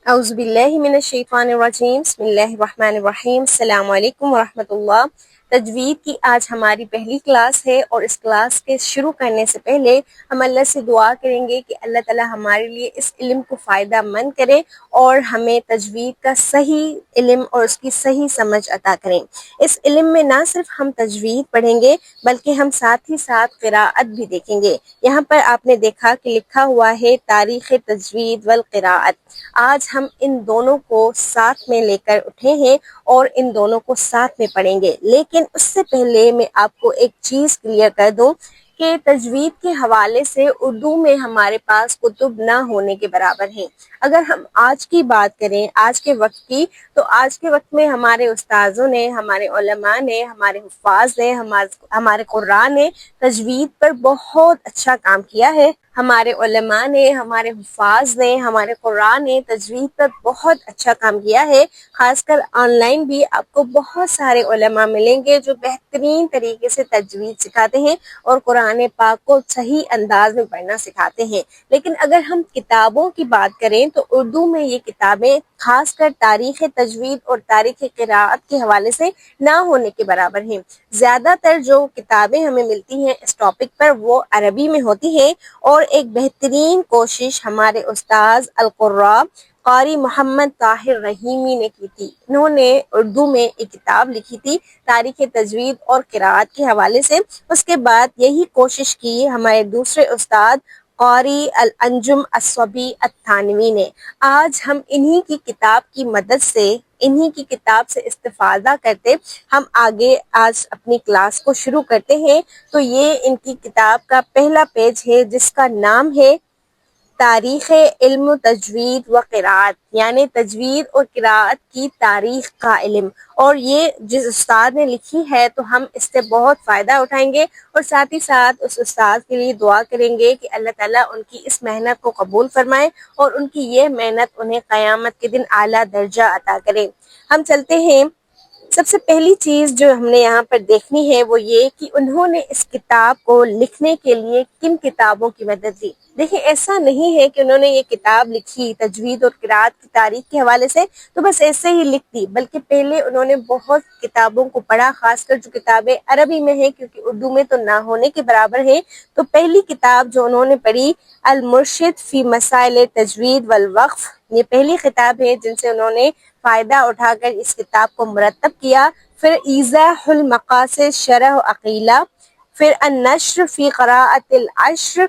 اعوذ باللہ من الشیطان الرجیم بسم اللہ الرحمن الرحیم السلام علیکم ورحمۃ اللہ۔ تجوید کی آج ہماری پہلی کلاس ہے، اور اس کلاس کے شروع کرنے سے پہلے ہم اللہ سے دعا کریں گے کہ اللہ تعالی ہمارے لیے اس علم کو فائدہ مند کرے اور ہمیں تجوید کا صحیح علم اور اس کی صحیح سمجھ عطا کریں۔ اس علم میں نہ صرف ہم تجوید پڑھیں گے بلکہ ہم ساتھ ہی ساتھ قراءت بھی دیکھیں گے۔ یہاں پر آپ نے دیکھا کہ لکھا ہوا ہے تاریخ تجوید والقراءت۔ آج ہم ان دونوں کو ساتھ میں لے کر اٹھے ہیں اور ان دونوں کو ساتھ میں پڑھیں گے، لیکن اس سے پہلے میں آپ کو ایک چیز کلیئر کر دوں کہ تجوید کے حوالے سے اردو میں ہمارے پاس کتب نہ ہونے کے برابر ہیں۔ اگر ہم آج کی بات کریں، آج کے وقت کی، تو آج کے وقت میں ہمارے استاذوں نے، ہمارے علماء نے، ہمارے حفاظ نے، ہمارے قرآن نے تجوید پر بہت اچھا کام کیا ہے۔ ہمارے علماء نے، ہمارے حفاظ نے، ہمارے قرآن نے تجوید پر بہت اچھا کام کیا ہے۔ خاص کر آن لائن بھی آپ کو بہت سارے علماء ملیں گے جو بہترین طریقے سے تجوید سکھاتے ہیں اور قرآن پاک کو صحیح انداز میں پڑھنا سکھاتے ہیں۔ لیکن اگر ہم کتابوں کی بات کریں تو اردو میں یہ کتابیں خاص کر تاریخ تجوید اور تاریخ قراءت کے حوالے سے نہ ہونے کے برابر ہیں۔ زیادہ تر جو کتابیں ہمیں ملتی ہیں اس ٹاپک پر وہ عربی میں ہوتی ہیں، اور ایک بہترین کوشش ہمارے استاذ القراء قاری محمد طاہر رحیمی نے کی تھی۔ انہوں نے اردو میں ایک کتاب لکھی تھی تاریخ تجوید اور قراءت کے حوالے سے۔ اس کے بعد یہی کوشش کی ہمارے دوسرے استاد قاری الانجم الصبی التھانوی نے۔ آج ہم انہی کی کتاب کی مدد سے، انہی کی کتاب سے استفادہ کرتے ہم آگے آج اپنی کلاس کو شروع کرتے ہیں۔ تو یہ ان کی کتاب کا پہلا پیج ہے جس کا نام ہے تاریخ علم تجوید و قراءت، یعنی تجوید اور قراءت کی تاریخ کا علم۔ اور یہ جس استاد نے لکھی ہے تو ہم اس سے بہت فائدہ اٹھائیں گے، اور ساتھ ہی ساتھ اس استاد کے لیے دعا کریں گے کہ اللہ تعالیٰ ان کی اس محنت کو قبول فرمائے اور ان کی یہ محنت انہیں قیامت کے دن اعلیٰ درجہ عطا کرے۔ ہم چلتے ہیں۔ سب سے پہلی چیز جو ہم نے یہاں پر دیکھنی ہے وہ یہ کہ انہوں نے اس کتاب کو لکھنے کے لیے کن کتابوں کی مدد لی۔ دیکھیں، ایسا نہیں ہے کہ انہوں نے یہ کتاب لکھی تجوید اور قراءت کی تاریخ کے حوالے سے تو بس ایسے ہی لکھ دی، بلکہ پہلے انہوں نے بہت کتابوں کو پڑھا، خاص کر جو کتابیں عربی میں ہیں، کیونکہ اردو میں تو نہ ہونے کے برابر ہے۔ تو پہلی کتاب جو انہوں نے پڑھی المرشد فی مسائل تجوید والوقف، یہ پہلی کتاب ہے جن سے انہوں نے فائدہ اٹھا کر اس کتاب کو مرتب کیا۔ پھر ایضاح المقاصد شرح عقیلہ، پھر النشر فی قراءت العشر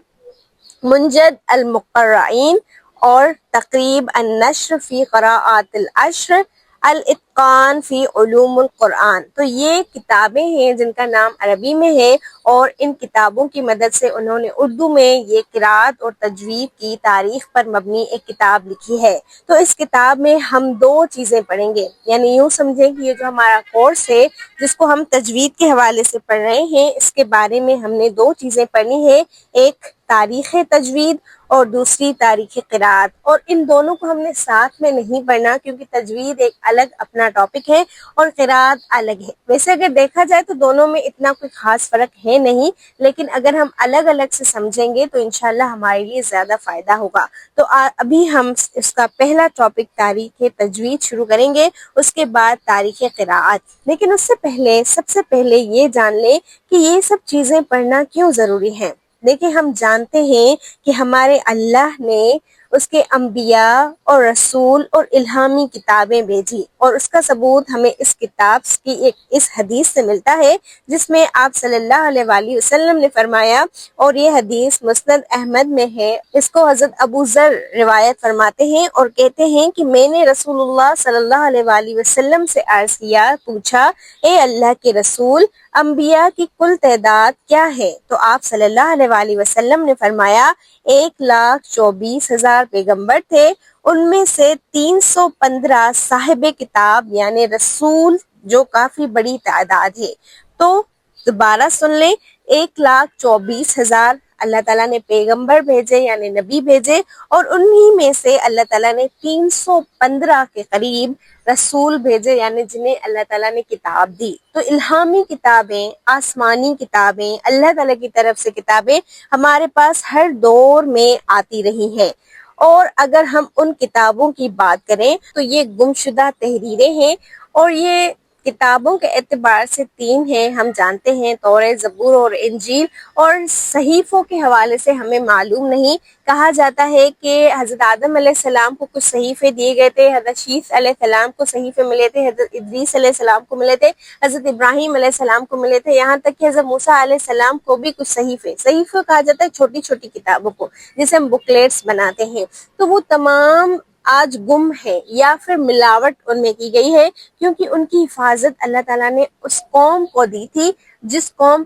منجد المقرعین، اور تقریب النشر فی قراءات العشر الاتقان فی علوم القرآن۔ تو یہ کتابیں ہیں جن کا نام عربی میں ہے، اور ان کتابوں کی مدد سے انہوں نے اردو میں یہ قراءت اور تجوید کی تاریخ پر مبنی ایک کتاب لکھی ہے۔ تو اس کتاب میں ہم دو چیزیں پڑھیں گے، یعنی یوں سمجھیں کہ یہ جو ہمارا کورس ہے جس کو ہم تجوید کے حوالے سے پڑھ رہے ہیں، اس کے بارے میں ہم نے دو چیزیں پڑھنی ہے، ایک تاریخ تجوید اور دوسری تاریخ قراءت۔ اور ان دونوں کو ہم نے ساتھ میں نہیں پڑھنا کیونکہ تجوید ایک الگ اپنا ٹاپک ہے اور قراءت الگ ہے۔ ویسے اگر دیکھا جائے تو دونوں میں اتنا کوئی خاص فرق ہے نہیں، لیکن اگر ہم الگ الگ سے سمجھیں گے تو انشاءاللہ ہمارے لیے زیادہ فائدہ ہوگا۔ تو ابھی ہم اس کا پہلا ٹاپک تاریخ تجوید شروع کریں گے، اس کے بعد تاریخ قراءت۔ لیکن اس سے پہلے سب سے پہلے یہ جان لیں کہ یہ سب چیزیں پڑھنا کیوں ضروری ہیں۔ دیکھیں، ہم جانتے ہیں کہ ہمارے اللہ نے اس کے انبیاء اور رسول اور الہامی کتابیں بھیجی، اور اس کا ثبوت ہمیں اس کتاب کی اس حدیث سے ملتا ہے جس میں آپ صلی اللہ علیہ وآلہ وسلم نے فرمایا، اور یہ حدیث مسند احمد میں ہے۔ اس کو حضرت ابو ذر روایت فرماتے ہیں اور کہتے ہیں کہ میں نے رسول اللہ صلی اللہ علیہ وآلہ وسلم سے عرض کیا، پوچھا، اے اللہ کے رسول، انبیاء کی کل تعداد کیا ہے؟ تو آپ صلی اللہ علیہ وآلہ وسلم نے فرمایا 1,24,000 پیغمبر تھے، ان میں سے 315 صاحب کتاب یعنی رسول، جو کافی بڑی تعداد ہے۔ تو دوبارہ سن لیں، 1,24,000 اللہ تعالیٰ نے پیغمبر بھیجے یعنی نبی بھیجے، اور انہی میں سے اللہ تعالیٰ نے 315 کے قریب رسول بھیجے یعنی جنہیں اللہ تعالیٰ نے کتاب دی۔ تو الہامی کتابیں، آسمانی کتابیں، اللہ تعالیٰ کی طرف سے کتابیں ہمارے پاس ہر دور میں آتی رہی ہیں، اور اگر ہم ان کتابوں کی بات کریں تو یہ گمشدہ تحریریں ہیں، اور یہ کتابوں کے اعتبار سے 3 ہیں، ہم جانتے ہیں توریت، زبور اور انجیل، اور صحیفوں کے حوالے سے ہمیں معلوم نہیں۔ کہا جاتا ہے کہ حضرت آدم علیہ السلام کو کچھ صحیفے دیے گئے تھے، حضرت شیث علیہ السلام کو صحیفے ملے تھے، حضرت ادریس علیہ السلام کو ملے تھے، حضرت ابراہیم علیہ السلام کو ملے تھے، یہاں تک کہ حضرت موسیٰ علیہ السلام کو بھی کچھ صحیفے کہا جاتا ہے چھوٹی چھوٹی کتابوں کو، جسے ہم بکلیٹس بناتے ہیں، تو وہ تمام آج گم ہے یا پھر ملاوٹ ان میں کی گئی ہے، کیونکہ ان کی حفاظت اللہ تعالیٰ نے اس قوم کو دی تھی جس قوم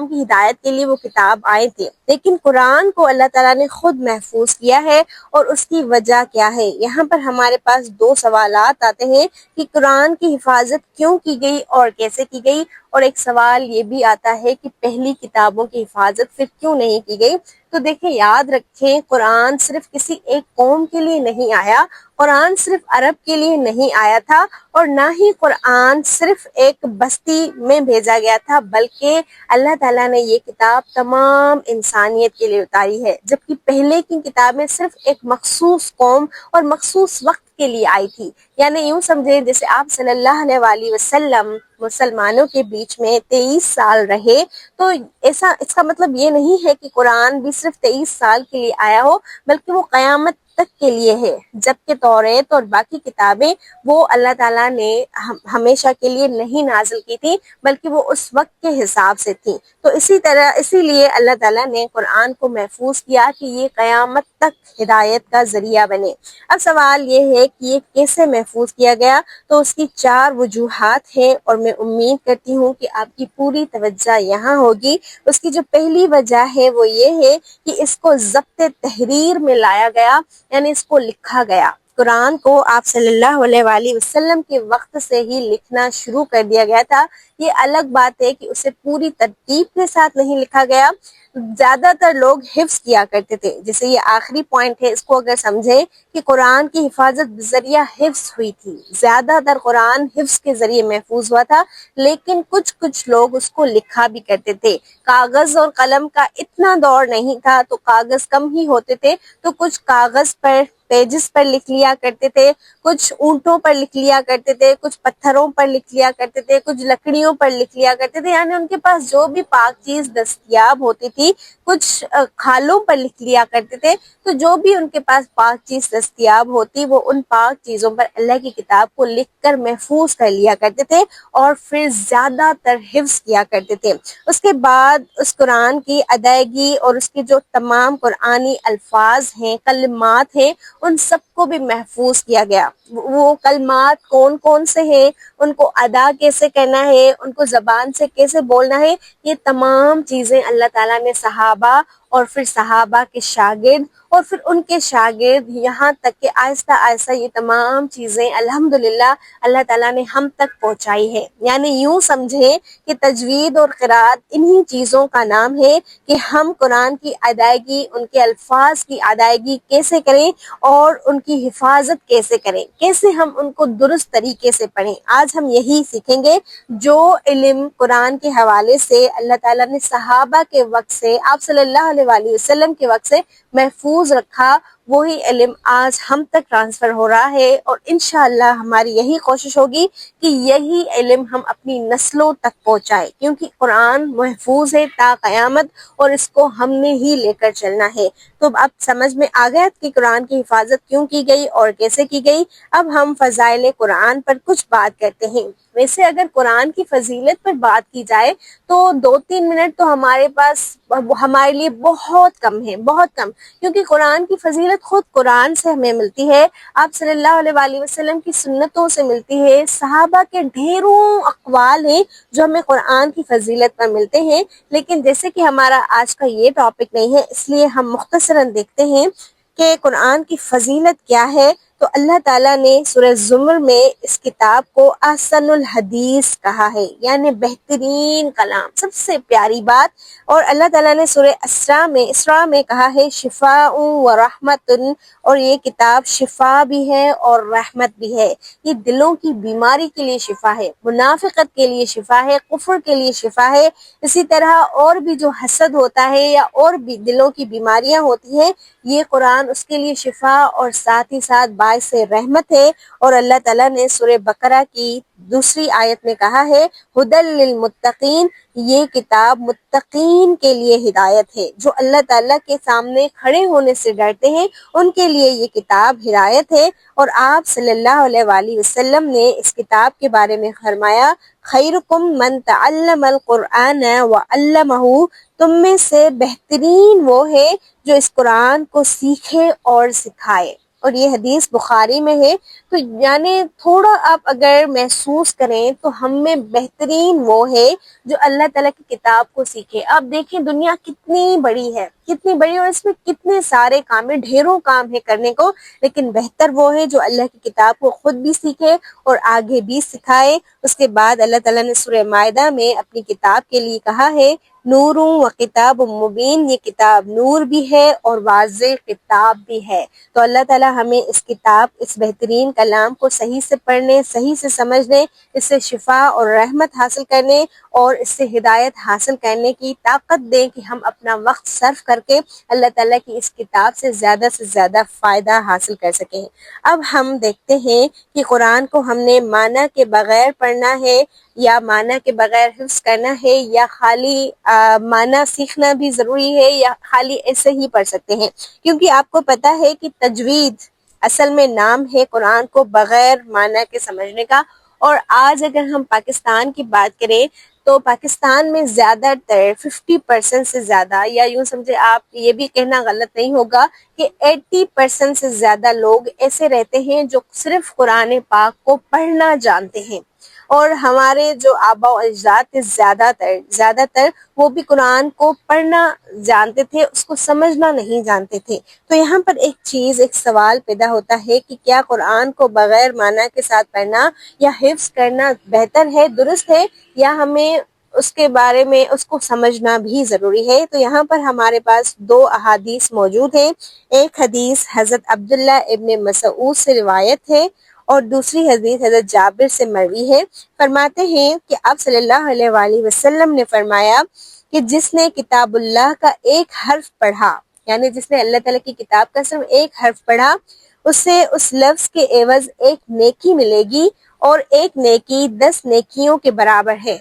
کی ہدایت کے لیے وہ کتاب آئے تھے۔ لیکن قرآن کو اللہ تعالیٰ نے خود محفوظ کیا ہے، اور اس کی وجہ کیا ہے؟ یہاں پر ہمارے پاس 2 سوالات آتے ہیں کہ قرآن کی حفاظت کیوں کی گئی اور کیسے کی گئی، اور ایک سوال یہ بھی آتا ہے کہ پہلی کتابوں کی حفاظت پھر کیوں نہیں کی گئی۔ تو دیکھیں، یاد رکھیں، قرآن صرف کسی ایک قوم کے لیے نہیں آیا، قرآن صرف عرب کے لیے نہیں آیا تھا، اور نہ ہی قرآن صرف ایک بستی میں بھیجا گیا تھا، بلکہ اللہ تعالیٰ نے یہ کتاب تمام انسانیت کے لیے اتاری ہے، جبکہ پہلے کی کتابیں صرف ایک مخصوص قوم اور مخصوص وقت کے لیے آئی تھی۔ یعنی یوں سمجھیں جیسے آپ صلی اللہ علیہ وآلہ وسلم مسلمانوں کے بیچ میں 23 سال رہے، تو اس کا مطلب یہ نہیں ہے کہ قرآن بھی صرف 23 سال کے لیے آیا ہو، بلکہ وہ قیامت تک کے لیے ہے، جبکہ توریت اور باقی کتابیں وہ اللہ تعالیٰ نے ہمیشہ کے لیے نہیں نازل کی تھی، بلکہ وہ اس وقت کے حساب سے تھی۔ تو اسی لیے اللہ تعالیٰ نے قرآن کو محفوظ کیا کہ یہ قیامت تک ہدایت کا ذریعہ بنے۔ اب سوال یہ ہے کہ یہ کیسے محفوظ کیا گیا؟ تو اس کی 4 وجوہات ہیں، اور میں امید کرتی ہوں کہ آپ کی پوری توجہ یہاں ہوگی۔ اس کی جو پہلی وجہ ہے وہ یہ ہے کہ اس کو ضبط تحریر میں لایا گیا، یعنی اس کو لکھا گیا۔ قرآن کو آپ صلی اللہ علیہ وآلہ وسلم کے وقت سے ہی لکھنا شروع کر دیا گیا تھا۔ یہ الگ بات ہے کہ اسے پوری ترتیب کے ساتھ نہیں لکھا گیا۔ زیادہ تر لوگ حفظ کیا کرتے تھے، جیسے یہ آخری پوائنٹ ہے، اس کو اگر سمجھیں کہ قرآن کی حفاظت بذریعہ حفظ ہوئی تھی، زیادہ تر قرآن حفظ کے ذریعے محفوظ ہوا تھا، لیکن کچھ لوگ اس کو لکھا بھی کرتے تھے۔ کاغذ اور قلم کا اتنا دور نہیں تھا، تو کاغذ کم ہی ہوتے تھے، تو کچھ کاغذ پر پیجز پر لکھ لیا کرتے تھے، کچھ اونٹوں پر لکھ لیا کرتے تھے، کچھ پتھروں پر لکھ لیا کرتے تھے، کچھ لکڑیوں پر لکھ لیا کرتے تھے، یعنی ان کے پاس جو بھی پاک چیز دستیاب ہوتی تھی، کچھ کھالوں پر لکھ لیا کرتے تھے۔ تو جو بھی ان کے پاس پاک چیز دستیاب ہوتی، وہ ان پاک چیزوں پر اللہ کی کتاب کو لکھ کر محفوظ کر لیا کرتے تھے، اور پھر زیادہ تر حفظ کیا کرتے تھے۔ اس کے بعد اس قرآن کی ادائیگی اور اس کے جو تمام قرآنی الفاظ ہیں، کلمات ہیں، ان سب کو بھی محفوظ کیا گیا۔ وہ کلمات کون کون سے ہیں، ان کو ادا کیسے کرنا ہے، ان کو زبان سے کیسے بولنا ہے، یہ تمام چیزیں اللہ تعالیٰ نے صحابہ اور پھر صحابہ کے شاگرد اور پھر ان کے شاگرد، یہاں تک کہ آہستہ آہستہ یہ تمام چیزیں الحمدللہ اللہ تعالیٰ نے ہم تک پہنچائی ہے۔ یعنی یوں سمجھیں کہ تجوید اور قرات انہی چیزوں کا نام ہے کہ ہم قرآن کی ادائیگی، ان کے الفاظ کی ادائیگی کیسے کریں اور ان کی حفاظت کیسے کریں، کیسے ہم ان کو درست طریقے سے پڑھیں۔ آج ہم یہی سیکھیں گے۔ جو علم قرآن کے حوالے سے اللہ تعالیٰ نے صحابہ کے وقت سے، آپ صلی اللہ علیہ وآلہ وسلم کے وقت سے محفوظ رکھا، وہی علم آج ہم تک ٹرانسفر ہو رہا ہے، اور انشاءاللہ ہماری یہی کوشش ہوگی کہ یہی علم ہم اپنی نسلوں تک پہنچائیں، کیونکہ قرآن محفوظ ہے تا قیامت، اور اس کو ہم نے ہی لے کر چلنا ہے۔ تو اب سمجھ میں آ گیا کہ قرآن کی حفاظت کیوں کی گئی اور کیسے کی گئی۔ اب ہم فضائل قرآن پر کچھ بات کرتے ہیں۔ ویسے اگر قرآن کی فضیلت پر بات کی جائے تو 2-3 منٹ تو ہمارے لیے بہت کم ہے، بہت کم، کیونکہ قرآن کی فضیلت خود قرآن سے ہمیں ملتی ہے، آپ صلی اللہ علیہ وآلہ وسلم کی سنتوں سے ملتی ہے، صحابہ کے ڈھیروں اقوال ہیں جو ہمیں قرآن کی فضیلت پر ملتے ہیں۔ لیکن جیسے کہ ہمارا آج کا یہ ٹاپک نہیں ہے، اس لیے ہم مختصراً دیکھتے ہیں کہ قرآن کی فضیلت کیا ہے۔ تو اللہ تعالیٰ نے سورہ زمر میں اس کتاب کو احسن الحدیث کہا ہے، یعنی بہترین کلام، سب سے پیاری بات۔ اور اللہ تعالیٰ نے سورہ اسراء میں کہا ہے شفاء و رحمت، اور یہ کتاب شفا بھی ہے اور رحمت بھی ہے۔ یہ دلوں کی بیماری کے لیے شفا ہے، منافقت کے لیے شفا ہے، کفر کے لیے شفا ہے، اسی طرح اور بھی جو حسد ہوتا ہے یا اور بھی دلوں کی بیماریاں ہوتی ہیں، یہ قرآن اس کے لیے شفا اور ساتھ ہی ساتھ باعث رحمت ہے۔ اور اللہ تعالیٰ نے سورہ بقرہ کی دوسری آیت میں کہا ہے ہدی للمتقین، یہ کتاب متقین کے لیے ہدایت ہے، جو اللہ تعالیٰ کے سامنے کھڑے ہونے سے ڈرتے ہیں ان کے لیے یہ کتاب ہدایت ہے۔ اور آپ صلی اللہ علیہ وآلہ وسلم نے اس کتاب کے بارے میں فرمایا خیرکم من تعلم القرآن وعلمہ، تم میں سے بہترین وہ ہے جو اس قرآن کو سیکھے اور سکھائے۔ اور یہ حدیث بخاری میں ہے، تو یعنی تھوڑا آپ اگر محسوس کریں تو ہم میں بہترین وہ ہے جو اللہ تعالیٰ کی کتاب کو سیکھے۔ آپ دیکھیں دنیا کتنی بڑی ہے، کتنی بڑی، اور اس میں کتنے سارے کام ہیں، ڈھیروں کام ہے کرنے کو، لیکن بہتر وہ ہے جو اللہ کی کتاب کو خود بھی سیکھے اور آگے بھی سکھائے۔ اس کے بعد اللہ تعالیٰ نے سورہ مائدہ میں اپنی کتاب کے لیے کہا ہے نور و کتاب مبین، یہ کتاب نور بھی ہے اور واضح کتاب بھی ہے۔ تو اللہ تعالیٰ ہمیں اس کتاب، اس بہترین کلام کو صحیح سے پڑھنے، صحیح سے سمجھنے، اس سے شفا اور رحمت حاصل کرنے اور اس سے ہدایت حاصل کرنے کی طاقت دیں کہ ہم اپنا وقت صرف کر کے اللہ تعالیٰ کی اس کتاب سے زیادہ فائدہ حاصل کر سکیں۔ اب ہم دیکھتے ہیں کہ قرآن کو ہم نے معنی کے بغیر پڑھنا ہے یا معنی کے بغیر حفظ کرنا ہے، یا خالی معنی سیکھنا بھی ضروری ہے، یا خالی ایسے ہی پڑھ سکتے ہیں، کیونکہ آپ کو پتہ ہے کہ تجوید اصل میں نام ہے قرآن کو بغیر معنی کے سمجھنے کا۔ اور آج اگر ہم پاکستان کی بات کریں تو پاکستان میں زیادہ تر 50% سے زیادہ، یا یوں سمجھے آپ، یہ بھی کہنا غلط نہیں ہوگا کہ 80% سے زیادہ لوگ ایسے رہتے ہیں جو صرف قرآن پاک کو پڑھنا جانتے ہیں، اور ہمارے جو آباء و اجداد تھے زیادہ تر وہ بھی قرآن کو پڑھنا جانتے تھے، اس کو سمجھنا نہیں جانتے تھے۔ تو یہاں پر ایک سوال پیدا ہوتا ہے کہ کیا قرآن کو بغیر معنی کے ساتھ پڑھنا یا حفظ کرنا بہتر ہے، درست ہے، یا ہمیں اس کے بارے میں اس کو سمجھنا بھی ضروری ہے؟ تو یہاں پر ہمارے پاس دو احادیث موجود ہیں۔ ایک حدیث حضرت عبداللہ ابن مسعود سے روایت ہے اور دوسری حدیث حضرت جابر سے مروی ہے۔ فرماتے ہیں کہ آپ صلی اللہ علیہ وآلہ وسلم نے فرمایا کہ جس نے کتاب اللہ کا ایک حرف پڑھا، یعنی جس نے اللہ تعالیٰ کی کتاب کا صرف ایک حرف پڑھا، اسے اس لفظ کے عوض ایک نیکی ملے گی، اور ایک نیکی 10 نیکیوں کے برابر ہے۔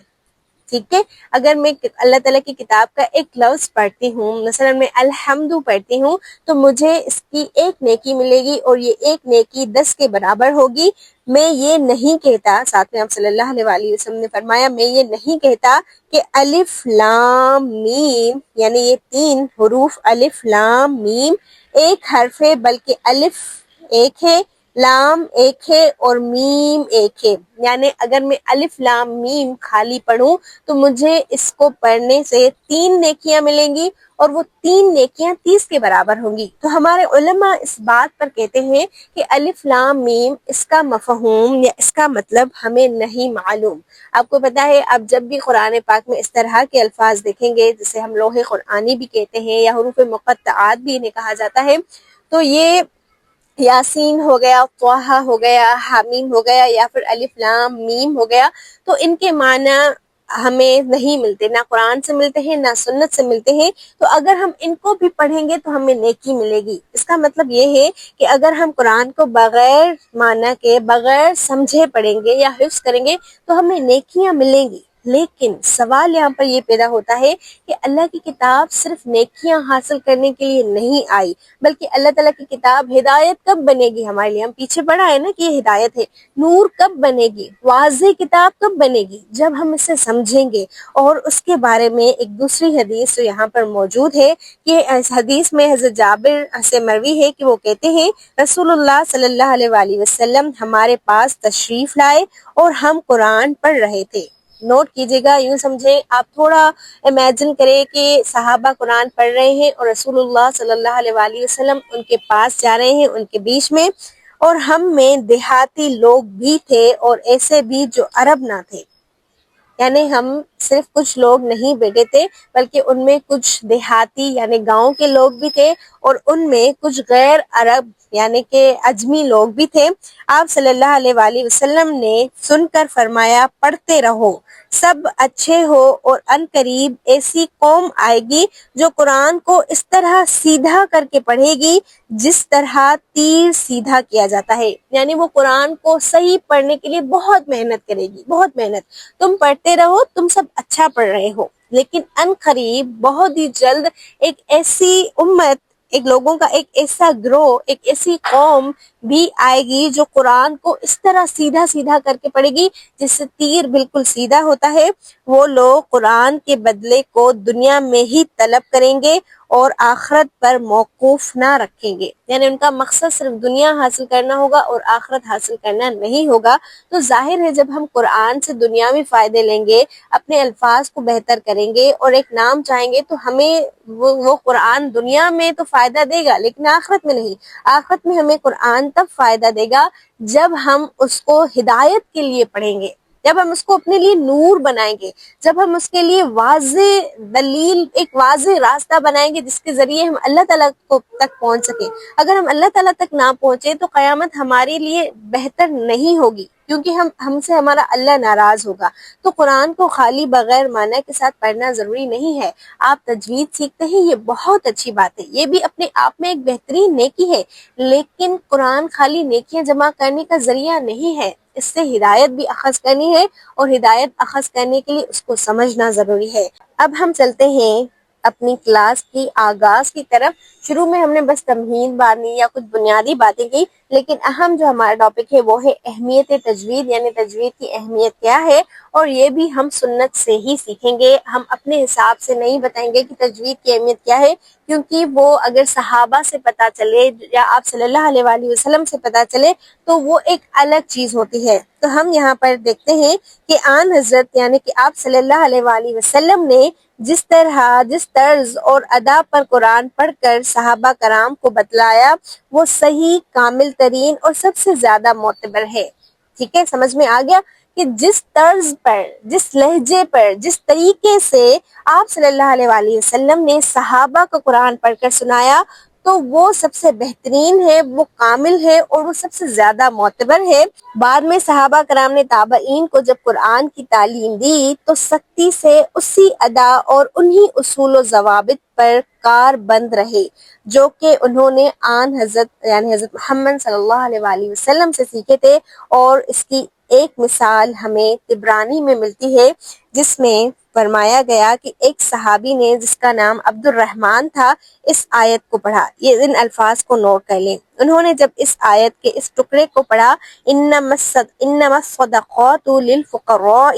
ٹھیک ہے، اگر میں اللہ تعالیٰ کی کتاب کا ایک لفظ پڑھتی ہوں، مثلا میں الحمد پڑھتی ہوں، تو مجھے اس کی ایک نیکی ملے گی، اور یہ ایک نیکی 10 کے برابر ہوگی۔ میں یہ نہیں کہتا، ساتھ میں آپ صلی اللہ علیہ وآلہ وسلم نے فرمایا، میں یہ نہیں کہتا کہ الف لام میم، یعنی یہ 3 حروف الف لام میم ایک حرف ہے، بلکہ الف ایک ہے، لام ایک ہے اور میم ایک ہے۔ یعنی اگر میں الف لام میم خالی پڑھوں تو مجھے اس کو پڑھنے سے 3 نیکیاں ملیں گی، اور وہ 3 نیکیاں 30 کے برابر ہوں گی۔ تو ہمارے علماء اس بات پر کہتے ہیں کہ الف لام میم اس کا مفہوم یا اس کا مطلب ہمیں نہیں معلوم۔ آپ کو پتا ہے، آپ جب بھی قرآن پاک میں اس طرح کے الفاظ دیکھیں گے جسے ہم لوح قرآنی بھی کہتے ہیں یا حروف مقطعات بھی انہیں کہا جاتا ہے، تو یہ یاسین ہو گیا، طٰہٰ ہو گیا، حامیم ہو گیا، یا پھر الف لام میم ہو گیا، تو ان کے معنی ہمیں نہیں ملتے، نہ قرآن سے ملتے ہیں نہ سنت سے ملتے ہیں۔ تو اگر ہم ان کو بھی پڑھیں گے تو ہمیں نیکی ملے گی۔ اس کا مطلب یہ ہے کہ اگر ہم قرآن کو بغیر معنی کے، بغیر سمجھے پڑھیں گے یا حفظ کریں گے تو ہمیں نیکیاں ملیں گی۔ لیکن سوال یہاں پر یہ پیدا ہوتا ہے کہ اللہ کی کتاب صرف نیکیاں حاصل کرنے کے لیے نہیں آئی، بلکہ اللہ تعالیٰ کی کتاب ہدایت کب بنے گی ہمارے لیے؟ ہم پیچھے پڑھا ہے نا کہ یہ ہدایت ہے۔ نور کب بنے گی؟ واضح کتاب کب بنے گی؟ جب ہم اسے سمجھیں گے۔ اور اس کے بارے میں ایک دوسری حدیث جو یہاں پر موجود ہے، کہ اس حدیث میں حضرت جابر سے مروی ہے کہ وہ کہتے ہیں رسول اللہ صلی اللہ علیہ وآلہ وسلم ہمارے پاس تشریف لائے اور ہم قرآن پڑھ رہے تھے۔ نوٹ کیجئے گا، یوں سمجھیں، آپ تھوڑا امیجن کریں کہ صحابہ قرآن پڑھ رہے ہیں اور رسول اللہ صلی اللہ علیہ وآلہ وسلم ان کے پاس جا رہے ہیں، ان کے بیچ میں، اور ہم میں دیہاتی لوگ بھی تھے اور ایسے بھی جو عرب نہ تھے. یعنی ہم صرف کچھ لوگ نہیں بیٹے تھے بلکہ ان میں کچھ دیہاتی یعنی گاؤں کے لوگ بھی تھے اور ان میں کچھ غیر عرب یعنی کہ اجمی لوگ بھی تھے. آپ صلی اللہ علیہ وآلہ وسلم نے سن کر فرمایا پڑھتے رہو سب اچھے ہو اور ان قریب ایسی قوم آئے گی جو قرآن کو اس طرح سیدھا کر کے پڑھے گی جس طرح تیر سیدھا کیا جاتا ہے. یعنی وہ قرآن کو صحیح پڑھنے کے لیے بہت محنت کرے گی, بہت محنت. تم پڑھتے رہو, تم سب اچھا پڑھ رہے ہو, لیکن ان قریب بہت ہی جلد ایک ایسی امت, ایک لوگوں کا ایک ایسا گروہ, ایک ایسی قوم بھی آئے گی جو قرآن کو اس طرح سیدھا سیدھا کر کے پڑھے گی جس سے تیر بالکل سیدھا ہوتا ہے. وہ لوگ قرآن کے بدلے کو دنیا میں ہی طلب کریں گے اور آخرت پر موقوف نہ رکھیں گے. یعنی ان کا مقصد صرف دنیا حاصل کرنا ہوگا اور آخرت حاصل کرنا نہیں ہوگا. تو ظاہر ہے جب ہم قرآن سے دنیاوی فائدے لیں گے, اپنے الفاظ کو بہتر کریں گے اور ایک نام چاہیں گے تو ہمیں وہ قرآن دنیا میں تو فائدہ دے گا لیکن آخرت میں نہیں. آخرت میں ہمیں قرآن تب فائدہ دے گا جب ہم اس کو ہدایت کے لیے پڑھیں گے, جب ہم اس کو اپنے لیے نور بنائیں گے, جب ہم اس کے لیے واضح دلیل, ایک واضح راستہ بنائیں گے جس کے ذریعے ہم اللہ تعالیٰ تک پہنچ سکیں. اگر ہم اللہ تعالیٰ تک نہ پہنچے تو قیامت ہمارے لیے بہتر نہیں ہوگی کیونکہ ہم سے ہمارا اللہ ناراض ہوگا. تو قرآن کو خالی بغیر معنی کے ساتھ پڑھنا ضروری نہیں ہے. آپ تجوید سیکھتے ہیں, یہ بہت اچھی بات ہے, یہ بھی اپنے آپ میں ایک بہترین نیکی ہے, لیکن قرآن خالی نیکیاں جمع کرنے کا ذریعہ نہیں ہے. اس سے ہدایت بھی اخذ کرنی ہے اور ہدایت اخذ کرنے کے لیے اس کو سمجھنا ضروری ہے. اب ہم چلتے ہیں اپنی کلاس کی آغاز کی طرف. شروع میں ہم نے بس تمہید بانی یا کچھ بنیادی باتیں کی, لیکن اہم جو ہمارا ٹاپک ہے وہ ہے اہمیت تجوید, یعنی تجوید کی اہمیت کیا ہے, اور یہ بھی ہم سنت سے ہی سیکھیں گے. ہم اپنے حساب سے نہیں بتائیں گے کہ تجوید کی اہمیت کیا ہے, کیونکہ وہ اگر صحابہ سے پتہ چلے یا آپ صلی اللہ علیہ وآلہ وسلم سے پتہ چلے تو وہ ایک الگ چیز ہوتی ہے. تو ہم یہاں پر دیکھتے ہیں کہ آن حضرت یعنی کہ آپ صلی اللہ علیہ وآلہ وسلم نے جس طرح, جس طرز اور ادا پر قرآن پڑھ کر صحابہ کرام کو بتلایا وہ صحیح, کامل ترین اور سب سے زیادہ معتبر ہے. ٹھیک ہے, سمجھ میں آ گیا کہ جس طرز پر, جس لہجے پر, جس طریقے سے آپ صلی اللہ علیہ وآلہ وسلم نے صحابہ کو قرآن پڑھ کر سنایا تو وہ سب سے بہترین ہے, وہ کامل ہے اور وہ سب سے زیادہ معتبر ہے. بعد میں صحابہ کرام نے تابعین کو جب قرآن کی تعلیم دی تو سختی سے اسی ادا اور انہی اصول و ضوابط پر کار بند رہے جو کہ انہوں نے آن حضرت یعنی حضرت محمد صلی اللہ علیہ وآلہ وسلم سے سیکھے تھے. اور اس کی ایک مثال ہمیں طبرانی میں ملتی ہے جس میں فرمایا گیا کہ ایک صحابی نے جس کا نام عبد الرحمن تھا اس آیت کو پڑھا. یہ ان الفاظ کو نوٹ کر لیں. انہوں نے جب اس آیت کے اس ٹکڑے کو پڑھا انما الصدقات للفقراء,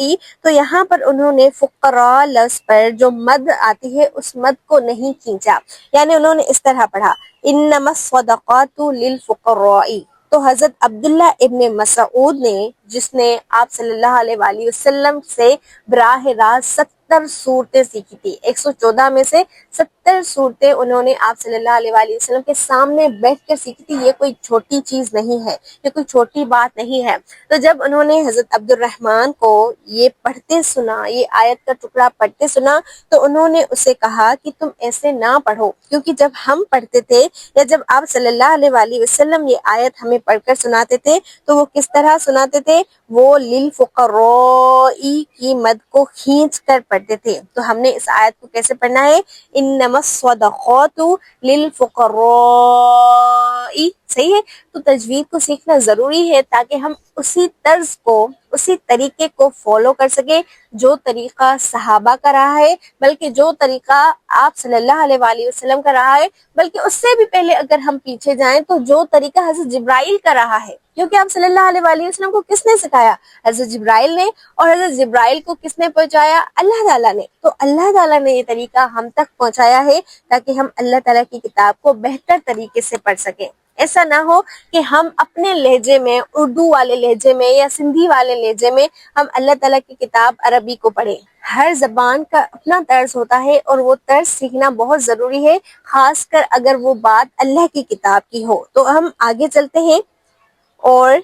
تو یہاں پر انہوں نے فقراء لفظ پر جو مد آتی ہے اس مد کو نہیں کھینچا, یعنی انہوں نے اس طرح پڑھا انما الصدقات للفقراء. تو حضرت عبداللہ ابن مسعود نے, جس نے آپ صلی اللہ علیہ وآلہ وسلم سے براہ راست 70 صورتیں سیکھی تھی, 114 میں سے 70 صورتیں انہوں نے آپ صلی اللہ علیہ وآلہ وسلم کے سامنے بیٹھ کر سیکھی تھی. یہ کوئی چھوٹی چیز نہیں ہے, یہ کوئی چھوٹی بات نہیں ہے. تو جب انہوں نے حضرت عبد الرحمن کو یہ پڑھتے سنا, یہ آیت کا ٹکڑا پڑھتے سنا, تو انہوں نے اسے کہا کہ تم ایسے نہ پڑھو, کیونکہ جب ہم پڑھتے تھے یا جب آپ صلی اللہ علیہ وآلہ وسلم یہ آیت ہمیں پڑھ کر سناتے تھے تو وہ کس طرح سناتے تھے, وہ للفقراء کی مد کو کھینچ کر پڑھتے تھے. تو ہم نے اس آیت کو کیسے پڑھنا ہے, انما الصدقات للفقراء. صحیح ہے. تو تجوید کو سیکھنا ضروری ہے تاکہ ہم اسی طرز کو, اسی طریقے کو فالو کر سکیں جو طریقہ صحابہ کا رہا ہے, بلکہ جو طریقہ آپ صلی اللہ علیہ وآلہ وسلم کا رہا ہے, بلکہ اس سے بھی پہلے اگر ہم پیچھے جائیں تو جو طریقہ حضرت جبرائیل کا رہا ہے. کیونکہ آپ صلی اللہ علیہ وآلہ وسلم کو کس نے سکھایا, حضرت جبرائیل نے, اور حضرت جبرائیل کو کس نے پہنچایا, اللہ تعالیٰ نے. تو اللہ تعالیٰ نے یہ طریقہ ہم تک پہنچایا ہے تاکہ ہم اللہ تعالیٰ کی کتاب کو بہتر طریقے سے پڑھ سکیں. ایسا نہ ہو کہ ہم اپنے لہجے میں, اردو والے لہجے میں یا سندھی والے لہجے میں ہم اللہ تعالیٰ کی کتاب عربی کو پڑھیں. ہر زبان کا اپنا طرز ہوتا ہے اور وہ طرز سیکھنا بہت ضروری ہے, خاص کر اگر وہ بات اللہ کی کتاب کی ہو. تو ہم آگے چلتے ہیں. اور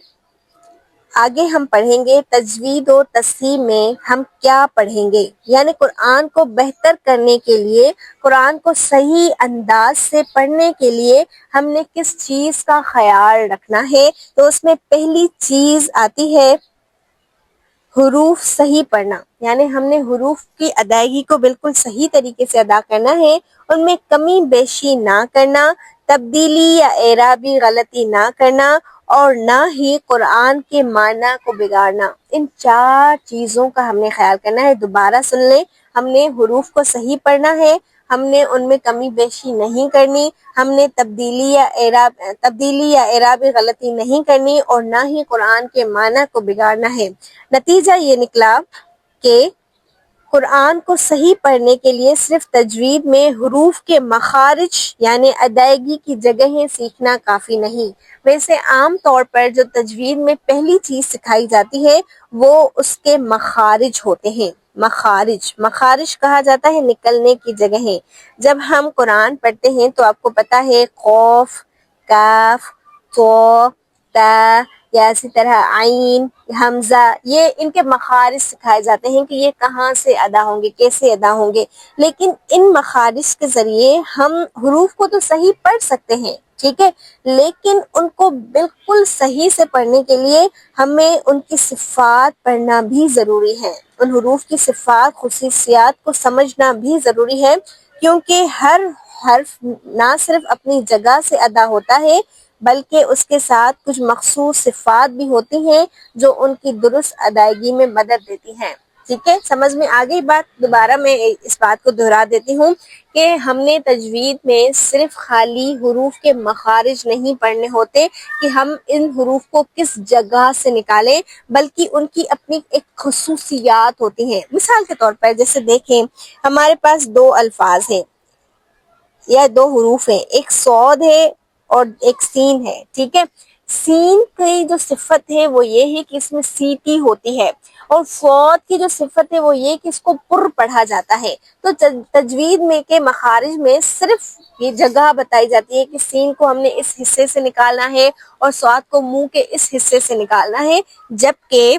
آگے ہم پڑھیں گے تجوید و تصحیح میں ہم کیا پڑھیں گے، یعنی قرآن کو بہتر کرنے کے لیے، قرآن کو صحیح انداز سے پڑھنے کے لیے ہم نے کس چیز کا خیال رکھنا ہے۔ تو اس میں پہلی چیز آتی ہے حروف صحیح پڑھنا، یعنی ہم نے حروف کی ادائیگی کو بالکل صحیح طریقے سے ادا کرنا ہے، ان میں کمی بیشی نہ کرنا، تبدیلی یا اعرابی غلطی نہ کرنا، اور نہ ہی قرآن کے معنی کو بگاڑنا۔ ان 4 چیزوں کا ہم نے خیال کرنا ہے۔ دوبارہ سن لیں، ہم نے حروف کو صحیح پڑھنا ہے، ہم نے ان میں کمی بیشی نہیں کرنی، ہم نے تبدیلی یا اعرابی غلطی نہیں کرنی، اور نہ ہی قرآن کے معنی کو بگاڑنا ہے۔ نتیجہ یہ نکلا کہ قرآن کو صحیح پڑھنے کے لیے صرف تجوید میں حروف کے مخارج یعنی ادائیگی کی جگہیں سیکھنا کافی نہیں۔ ویسے عام طور پر جو تجوید میں پہلی چیز سکھائی جاتی ہے وہ اس کے مخارج ہوتے ہیں۔ مخارج کہا جاتا ہے نکلنے کی جگہیں۔ جب ہم قرآن پڑھتے ہیں تو آپ کو پتا ہے قوف، کاف، تو، تا، یا اسی طرح عین، حمزہ، یہ ان کے مخارج سکھائے جاتے ہیں کہ یہ کہاں سے ادا ہوں گے، کیسے ادا ہوں گے۔ لیکن ان مخارج کے ذریعے ہم حروف کو تو صحیح پڑھ سکتے ہیں، ٹھیک ہے، لیکن ان کو بالکل صحیح سے پڑھنے کے لیے ہمیں ان کی صفات پڑھنا بھی ضروری ہے۔ ان حروف کی صفات، خصوصیات کو سمجھنا بھی ضروری ہے، کیونکہ ہر حرف نہ صرف اپنی جگہ سے ادا ہوتا ہے بلکہ اس کے ساتھ کچھ مخصوص صفات بھی ہوتی ہیں جو ان کی درست ادائیگی میں مدد دیتی ہیں۔ ٹھیک ہے، سمجھ میں آ گئی بات؟ دوبارہ میں اس بات کو دہرا دیتی ہوں کہ ہم نے تجوید میں صرف خالی حروف کے مخارج نہیں پڑھنے ہوتے کہ ہم ان حروف کو کس جگہ سے نکالیں، بلکہ ان کی اپنی ایک خصوصیات ہوتی ہیں۔ مثال کے طور پر جیسے دیکھیں، ہمارے پاس 2 الفاظ ہیں یا 2 حروف ہیں، ایک صاد ہے اور ایک سین ہے، ٹھیک ہے۔ سین کی جو صفت ہے وہ یہ ہے کہ اس میں سیٹی ہوتی ہے، اور صاد کی جو صفت ہے وہ یہ کہ اس کو پر پڑھا جاتا ہے۔ تو تجوید میں کے مخارج میں صرف یہ جگہ بتائی جاتی ہے کہ سین کو ہم نے اس حصے سے نکالنا ہے اور صاد کو منہ کے اس حصے سے نکالنا ہے، جبکہ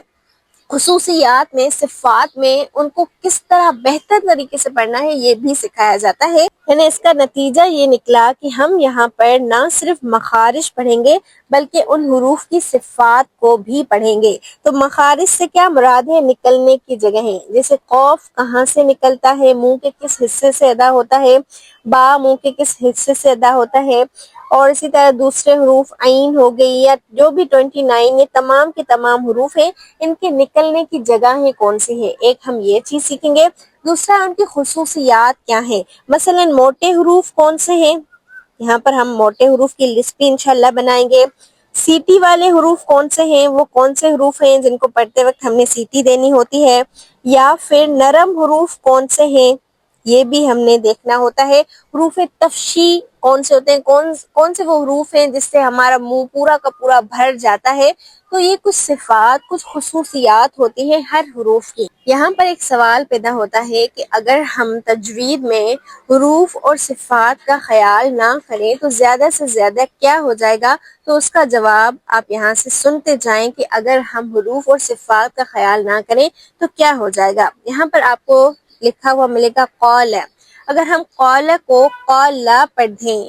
خصوصیات میں، صفات میں ان کو کس طرح بہتر طریقے سے پڑھنا ہے یہ بھی سکھایا جاتا ہے۔ یعنی اس کا نتیجہ یہ نکلا کہ ہم یہاں پر نہ صرف مخارج پڑھیں گے بلکہ ان حروف کی صفات کو بھی پڑھیں گے۔ تو مخارج سے کیا مراد ہے؟ نکلنے کی جگہیں، جیسے قوف کہاں سے نکلتا ہے، منہ کے کس حصے سے ادا ہوتا ہے، با منہ کے کس حصے سے ادا ہوتا ہے، اور اسی طرح دوسرے حروف عین ہو گئی یا جو بھی 29 یہ تمام کے تمام حروف ہیں، ان کے نکلنے کی جگہیں کون سی ہے، ایک ہم یہ چیز سیکھیں گے۔ دوسرا ان کی خصوصیات کیا ہیں، مثلا موٹے حروف کون سے ہیں، یہاں پر ہم موٹے حروف کی لسٹ بھی انشاءاللہ بنائیں گے۔ سیٹی والے حروف کون سے ہیں، وہ کون سے حروف ہیں جن کو پڑھتے وقت ہم نے سیٹی دینی ہوتی ہے، یا پھر نرم حروف کون سے ہیں یہ بھی ہم نے دیکھنا ہوتا ہے۔ حروف تفشی کون سے ہوتے ہیں، کون سے وہ حروف ہیں جس سے ہمارا منہ پورا کا پورا بھر جاتا ہے۔ تو یہ کچھ صفات، کچھ خصوصیات ہوتی ہیں ہر حروف کی۔ یہاں پر ایک سوال پیدا ہوتا ہے کہ اگر ہم تجوید میں حروف اور صفات کا خیال نہ کریں تو زیادہ سے زیادہ کیا ہو جائے گا؟ تو اس کا جواب آپ یہاں سے سنتے جائیں کہ اگر ہم حروف اور صفات کا خیال نہ کریں تو کیا ہو جائے گا۔ یہاں پر آپ کو لکھا ہوا ملے گا قول۔ اگر ہم قول کو قولا پڑھ دیں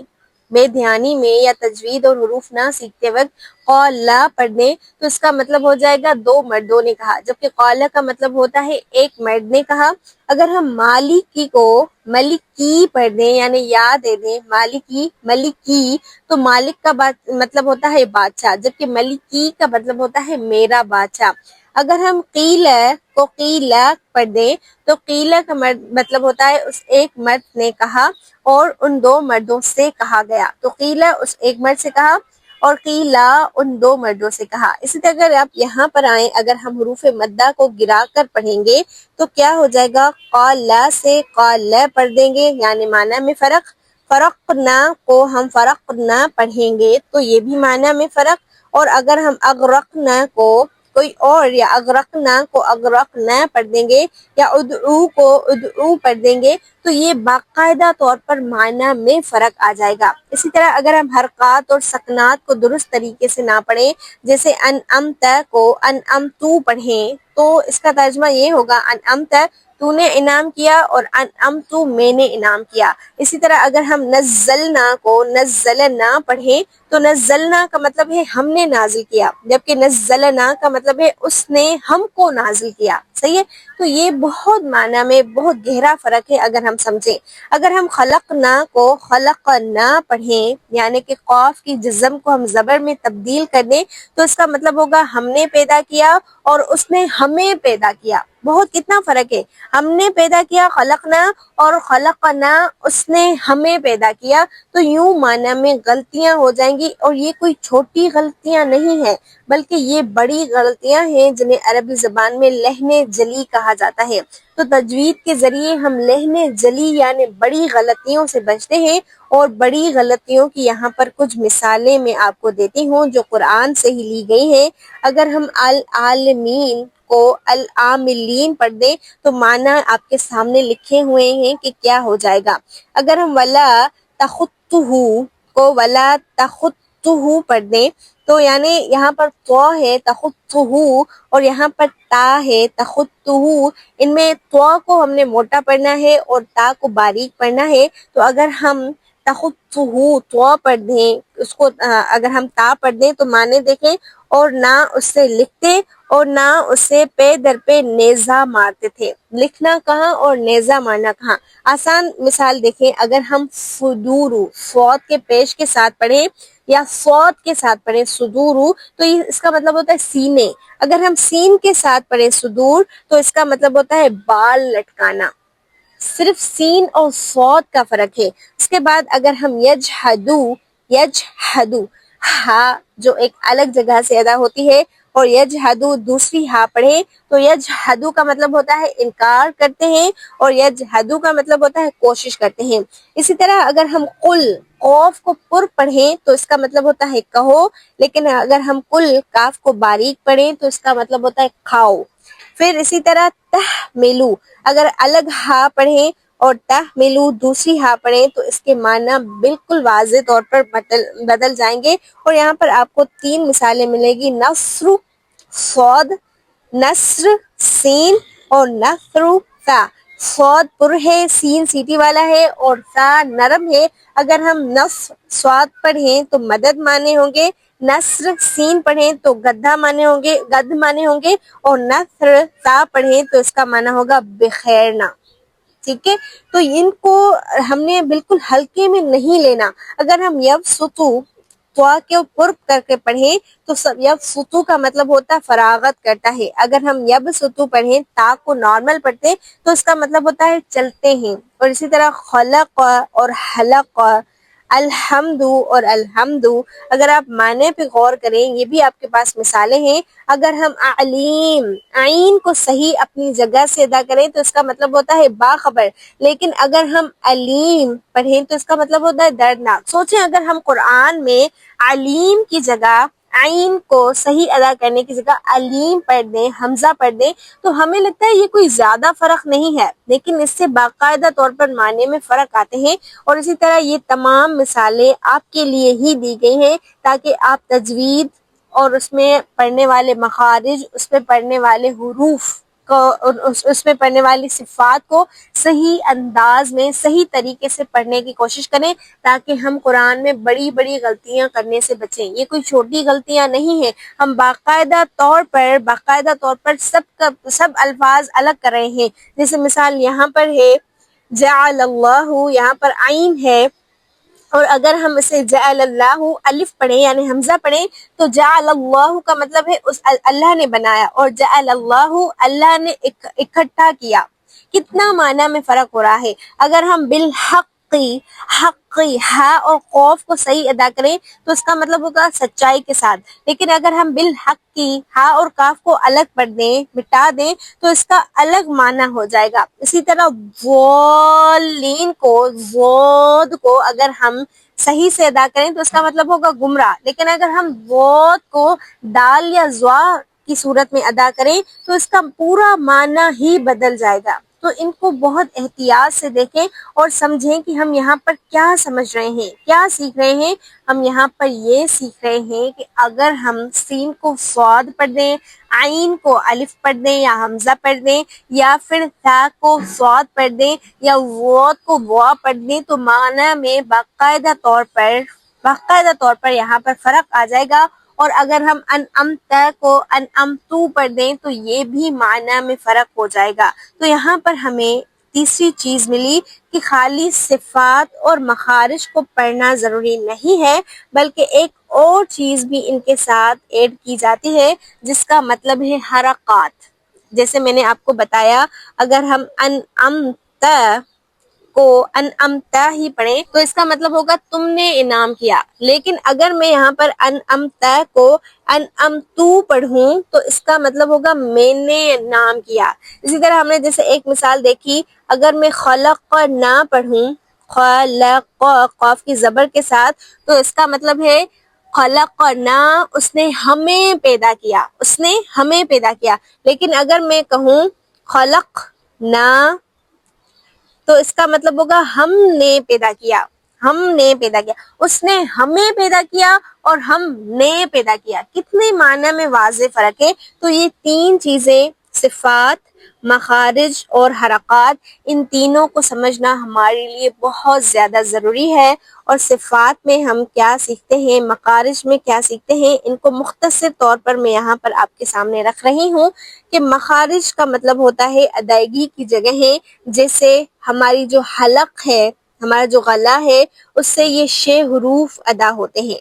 بے دھیانی میں یا تجوید اور حروف نہ سیکھتے وقت قولا پڑھ دیں تو اس کا مطلب ہو جائے گا 2 مردوں نے کہا، جبکہ قولا کا مطلب ہوتا ہے ایک مرد نے کہا۔ اگر ہم مالکی کو ملکی پڑھ دیں یعنی یا دے دیں، مالکی ملکی، تو مالک کا مطلب ہوتا ہے بادشاہ، جبکہ ملکی کا مطلب ہوتا ہے میرا بادشاہ۔ اگر ہم قیلہ کو قیلہ پڑھ دیں تو قیلہ کا مطلب ہوتا ہے اس ایک مرد نے کہا اور ان 2 مردوں سے کہا گیا، تو قیلہ اس ایک مرد سے کہا اور قیلہ ان 2 مردوں سے کہا۔ اسی طرح اگر آپ یہاں پر آئیں، اگر ہم حروف مدہ کو گرا کر پڑھیں گے تو کیا ہو جائے گا؟ قالا سے قالا پڑھ دیں گے، یعنی معنی میں فرق۔ فرقنا کو ہم فرقنا پڑھیں گے تو یہ بھی معنی میں فرق، اور اگر ہم اغرقنا کو کوئی اور، یا اغرقنا کو اغرقنا پڑھ دیں گے، یا ادعو کو ادعو پڑھ دیں گے، تو یہ باقاعدہ طور پر معنی میں فرق آ جائے گا۔ اسی طرح اگر ہم حرکات اور سکنات کو درست طریقے سے نہ پڑھیں، جیسے انعمت کو انعمتو پڑھیں، تو اس کا ترجمہ یہ ہوگا انعمت تو نے انعام کیا، اور انعمتو میں نے انعام کیا۔ اسی طرح اگر ہم نزلنا کو نزلنا پڑھیں تو نزلنا کا مطلب ہے ہم نے نازل کیا، جبکہ نزلنا کا مطلب ہے اس نے ہم کو نازل کیا، صحیح ہے؟ تو یہ بہت معنی میں بہت گہرا فرق ہے اگر ہم سمجھیں۔ اگر ہم خلقنا کو خلقنا پڑھیں، یعنی کہ قاف کی جزم کو ہم زبر میں تبدیل کر دیں، تو اس کا مطلب ہوگا ہم نے پیدا کیا اور اس نے ہمیں پیدا کیا۔ بہت کتنا فرق ہے، ہم نے پیدا کیا خلقنا، اور خلقنا اس نے ہمیں پیدا کیا۔ تو یوں معنی میں غلطیاں ہو جائیں گی، اور یہ کوئی چھوٹی غلطیاں نہیں ہیں، بلکہ یہ بڑی غلطیاں ہیں جنہیں عربی زبان میں لحن جلی کہا جاتا ہے۔ تو تجوید کے ذریعے ہم لحن جلی یعنی بڑی غلطیوں سے بچتے ہیں، اور بڑی غلطیوں کی یہاں پر کچھ مثالیں میں آپ کو دیتی ہوں جو قرآن سے ہی لی گئی ہیں۔ اگر ہم العالمین کو العاملین پڑھ دیں تو معنی آپ کے سامنے لکھے ہوئے ہیں کہ کیا ہو جائے گا۔ اگر ہم ولا تخطہ کو ولا تخطہ پڑھ دیں تو یعنی یہاں پر تو ہے تخطہ، اور یہاں پر تا ہے تخطہ، ان میں تو کو ہم نے موٹا پڑھنا ہے اور تا کو باریک پڑھنا ہے۔ تو اگر ہم تخطہ تو پڑھ دیں، اس کو اگر ہم تا پڑھ دیں تو معنی دیکھیں، اور نہ اس سے لکھتے اور نہ اسے پے در پہ نیزہ مارتے تھے۔ لکھنا کہاں اور نیزہ مارنا کہاں؟ آسان مثال دیکھیں، اگر ہم فدورو صوت کے پیش کے ساتھ پڑھیں یا صوت کے ساتھ پڑھیں صدورو، تو اس کا مطلب ہوتا ہے سینے۔ اگر ہم سین کے ساتھ پڑھیں صدور تو اس کا مطلب ہوتا ہے بال لٹکانا۔ صرف سین اور صوت کا فرق ہے۔ اس کے بعد اگر ہم یجحدو ہا جو ایک الگ جگہ سے ادا ہوتی ہے اور یجحدو دوسری ہا پڑھیں تو یجحدو کا مطلب ہوتا ہے انکار کرتے ہیں، اور یجحدو کا مطلب ہوتا ہے کوشش کرتے ہیں۔ اسی طرح اگر ہم قل قوف کو پر پڑھیں تو اس کا مطلب ہوتا ہے کہو، لیکن اگر ہم قل کاف کو باریک پڑھیں تو اس کا مطلب ہوتا ہے کھاؤ۔ پھر اسی طرح تحملو اگر الگ ہا پڑھیں اور تحملو دوسری ہا پڑھیں تو اس کے معنی بالکل واضح طور پر بدل جائیں گے، اور یہاں پر آپ کو 3 مثالیں ملے گی، نصر صاد، نصر سین، اور نثر تا۔ صاد پر ہے، سین سیٹی والا ہے، اور تا نرم ہے۔ اگر ہم نصر صاد پڑھیں تو مدد معنی ہوں گے، نصر سین پڑھیں تو گدھا معنی ہوں گے، گدھ معنی ہوں گے، اور نثر تا پڑھیں تو اس کا معنی ہوگا بخیرنا۔ ٹھیک ہے، تو ان کو ہم نے بالکل ہلکے میں نہیں لینا۔ اگر ہم یبسطو تو کے پر کر کے پڑھیں تو یبسطو کا مطلب ہوتا ہے فراغت کرتا ہے۔ اگر ہم یبسطو پڑھیں تا کو نارمل پڑھتے تو اس کا مطلب ہوتا ہے چلتے ہیں۔ اور اسی طرح خلق اور حلق، الحمد اور الحمد، اگر آپ معنی پہ غور کریں یہ بھی آپ کے پاس مثالیں ہیں۔ اگر ہم علیم عین کو صحیح اپنی جگہ سے ادا کریں تو اس کا مطلب ہوتا ہے باخبر، لیکن اگر ہم علیم پڑھیں تو اس کا مطلب ہوتا ہے دردناک۔ سوچیں اگر ہم قرآن میں علیم کی جگہ عین کو صحیح ادا کرنے کی جگہ علیم پڑھ دیں، حمزہ پڑھ دیں، تو ہمیں لگتا ہے یہ کوئی زیادہ فرق نہیں ہے، لیکن اس سے باقاعدہ طور پر معنی میں فرق آتے ہیں۔ اور اسی طرح یہ تمام مثالیں آپ کے لیے ہی دی گئی ہیں تاکہ آپ تجوید اور اس میں پڑھنے والے مخارج، اس میں پڑھنے والے حروف کو، اس میں پڑھنے والی صفات کو صحیح انداز میں صحیح طریقے سے پڑھنے کی کوشش کریں، تاکہ ہم قرآن میں بڑی بڑی غلطیاں کرنے سے بچیں۔ یہ کوئی چھوٹی غلطیاں نہیں ہیں، ہم باقاعدہ طور پر سب الفاظ الگ کر رہے ہیں۔ جیسے مثال یہاں پر ہے جعل اللہ، یہاں پر عین ہے، اور اگر ہم اسے جعل اللہ الف پڑھیں یعنی حمزہ پڑھیں تو جعل اللہ کا مطلب ہے اس اللہ نے بنایا، اور جعل اللہ اللہ نے اکٹھا کیا۔ کتنا معنی میں فرق ہو رہا ہے۔ اگر ہم بالحقی حقی ہا اور قوف کو صحیح ادا کریں تو اس کا مطلب ہوگا سچائی کے ساتھ، لیکن اگر ہم بالحقی ہا اور کاف کو الگ پڑھ دیں، مٹا دیں، تو اس کا الگ معنی ہو جائے گا۔ اسی طرح ضالین کو زود کو اگر ہم صحیح سے ادا کریں تو اس کا مطلب ہوگا گمراہ، لیکن اگر ہم زود کو دال یا زوا کی صورت میں ادا کریں تو اس کا پورا معنی ہی بدل جائے گا۔ تو ان کو بہت احتیاط سے دیکھیں اور سمجھیں کہ ہم یہاں پر کیا سمجھ رہے ہیں، کیا سیکھ رہے ہیں۔ ہم یہاں پر یہ سیکھ رہے ہیں کہ اگر ہم سین کو صاد پڑھ دیں، عین کو الف پڑھ دیں یا حمزہ پڑھ دیں، یا پھر ثا کو صاد پڑھ دیں یا واء کو وا پڑھ دیں تو معنی میں باقاعدہ طور پر یہاں پر فرق آ جائے گا۔ اور اگر ہم انعمت کو انعمتو پڑھ دیں تو یہ بھی معنی میں فرق ہو جائے گا۔ تو یہاں پر ہمیں تیسری چیز ملی کہ خالی صفات اور مخارج کو پڑھنا ضروری نہیں ہے، بلکہ ایک اور چیز بھی ان کے ساتھ ایڈ کی جاتی ہے جس کا مطلب ہے حرکات۔ جیسے میں نے آپ کو بتایا، اگر ہم انعمت کو انعمتا ہی پڑھیں تو اس کا مطلب ہوگا تم نے انعام کیا، لیکن اگر میں یہاں پر انعمتا کو انعمتو پڑھوں تو اس کا مطلب ہوگا میں نے انعام کیا۔ اسی طرح ہم نے جیسے ایک مثال دیکھی، اگر میں خلق نہ پڑھوں، خلق قاف کی زبر کے ساتھ، تو اس کا مطلب ہے خلقنا، اس نے ہمیں پیدا کیا، اس نے ہمیں پیدا کیا۔ لیکن اگر میں کہوں خلقنا تو اس کا مطلب ہوگا ہم نے پیدا کیا، ہم نے پیدا کیا، اس نے ہمیں پیدا کیا اور ہم نے پیدا کیا۔ کتنے معنی میں واضح فرق ہے۔ تو یہ تین چیزیں، صفات، مخارج اور حرکات، ان تینوں کو سمجھنا ہمارے لیے بہت زیادہ ضروری ہے۔ اور صفات میں ہم کیا سیکھتے ہیں، مخارج میں کیا سیکھتے ہیں، ان کو مختصر طور پر میں یہاں پر آپ کے سامنے رکھ رہی ہوں کہ مخارج کا مطلب ہوتا ہے ادائیگی کی جگہیں، جیسے ہماری جو حلق ہے، ہمارا جو گلا ہے، اس سے یہ 6 حروف ادا ہوتے ہیں۔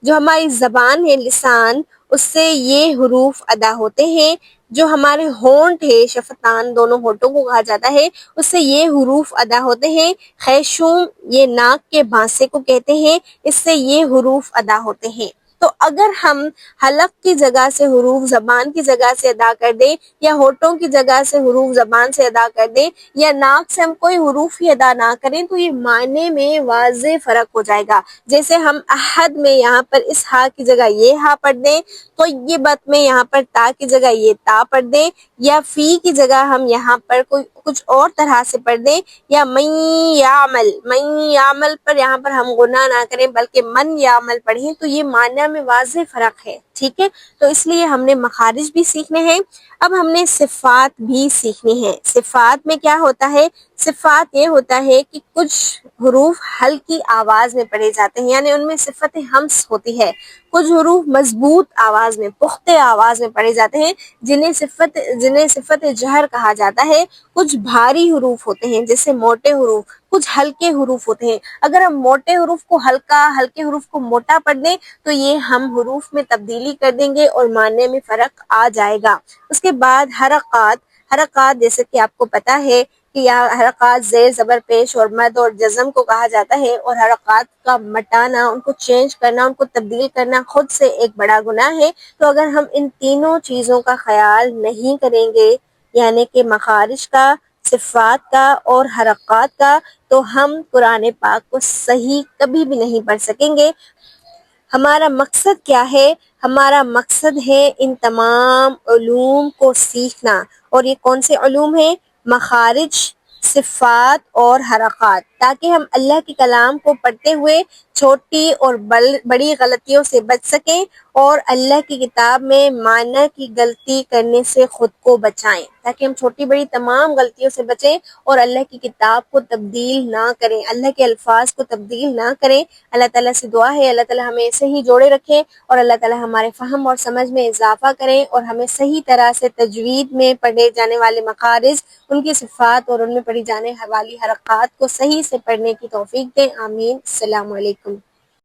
جو ہماری زبان ہے، لسان، اس سے یہ حروف ادا ہوتے ہیں۔ جو ہمارے ہونٹ ہے، شفتان، دونوں ہونٹوں کو کہا جاتا ہے، اس سے یہ حروف ادا ہوتے ہیں۔ خیشوم، یہ ناک کے بھانسے کو کہتے ہیں، اس سے یہ حروف ادا ہوتے ہیں۔ تو اگر ہم حلق کی جگہ سے حروف زبان کی جگہ سے ادا کر دیں، یا ہونٹوں کی جگہ سے حروف زبان سے ادا کر دیں، یا ناک سے ہم کوئی حروف ہی ادا نہ کریں، تو یہ معنی میں واضح فرق ہو جائے گا۔ جیسے ہم احد میں یہاں پر اس ہا کی جگہ یہ ہا پڑھ دیں، تو یہ بت میں یہاں پر تا کی جگہ یہ تا پڑھ دیں، یا فی کی جگہ ہم یہاں پر کچھ اور طرح سے پڑھ دیں، یا من یعمل پر یہاں پر ہم غنہ نہ کریں بلکہ من یعمل پڑھیں، تو یہ معنی میں واضح فرق ہے، ٹھیک ہے۔ تو اس لیے ہم نے مخارج بھی سیکھنے ہیں۔ اب ہم نے صفات بھی سیکھنی ہے۔ صفات میں کیا ہوتا ہے؟ صفات یہ ہوتا ہے کہ کچھ حروف ہلکی آواز میں پڑھے جاتے ہیں، یعنی ان میں صفت ہمس ہوتی ہے۔ کچھ حروف مضبوط آواز میں، پختہ آواز میں پڑھے جاتے ہیں، جنہیں صفت جہر کہا جاتا ہے۔ کچھ بھاری حروف ہوتے ہیں جیسے موٹے حروف، کچھ ہلکے حروف ہوتے ہیں۔ اگر ہم موٹے حروف کو ہلکا، ہلکے حروف کو موٹا پڑھ دیں تو یہ ہم حروف میں تبدیلی کر دیں گے اور معنی میں فرق آ جائے گا۔ اس کے بعد حرکات جیسے کہ آپ کو پتا ہے کہ یہاں حرکات زیر، زبر، پیش اور مد اور جزم کو کہا جاتا ہے، اور حرکات کا مٹانا، ان کو چینج کرنا، ان کو تبدیل کرنا خود سے ایک بڑا گناہ ہے۔ تو اگر ہم ان تینوں چیزوں کا خیال نہیں کریں گے، یعنی کہ مخارج کا، صفات کا اور حرکات کا، تو ہم قرآن پاک کو صحیح کبھی بھی نہیں پڑھ سکیں گے۔ ہمارا مقصد کیا ہے؟ ہمارا مقصد ہے ان تمام علوم کو سیکھنا۔ اور یہ کون سے علوم ہیں؟ مخارج، صفات اور حرکات، تاکہ ہم اللہ کے کلام کو پڑھتے ہوئے چھوٹی اور بڑی غلطیوں سے بچ سکیں اور اللہ کی کتاب میں معنی کی غلطی کرنے سے خود کو بچائیں، تاکہ ہم چھوٹی بڑی تمام غلطیوں سے بچیں اور اللہ کی کتاب کو تبدیل نہ کریں، اللہ کے الفاظ کو تبدیل نہ کریں۔ اللہ تعالیٰ سے دعا ہے اللہ تعالیٰ ہمیں ایسے ہی جوڑے رکھیں، اور اللہ تعالیٰ ہمارے فہم اور سمجھ میں اضافہ کریں، اور ہمیں صحیح طرح سے تجوید میں پڑھے جانے والے مخارج، ان کی صفات اور ان میں پڑھی جانے والی حرکات کو صحیح سے پڑھنے کی توفیق دیں۔ آمین۔ السلام علیکم۔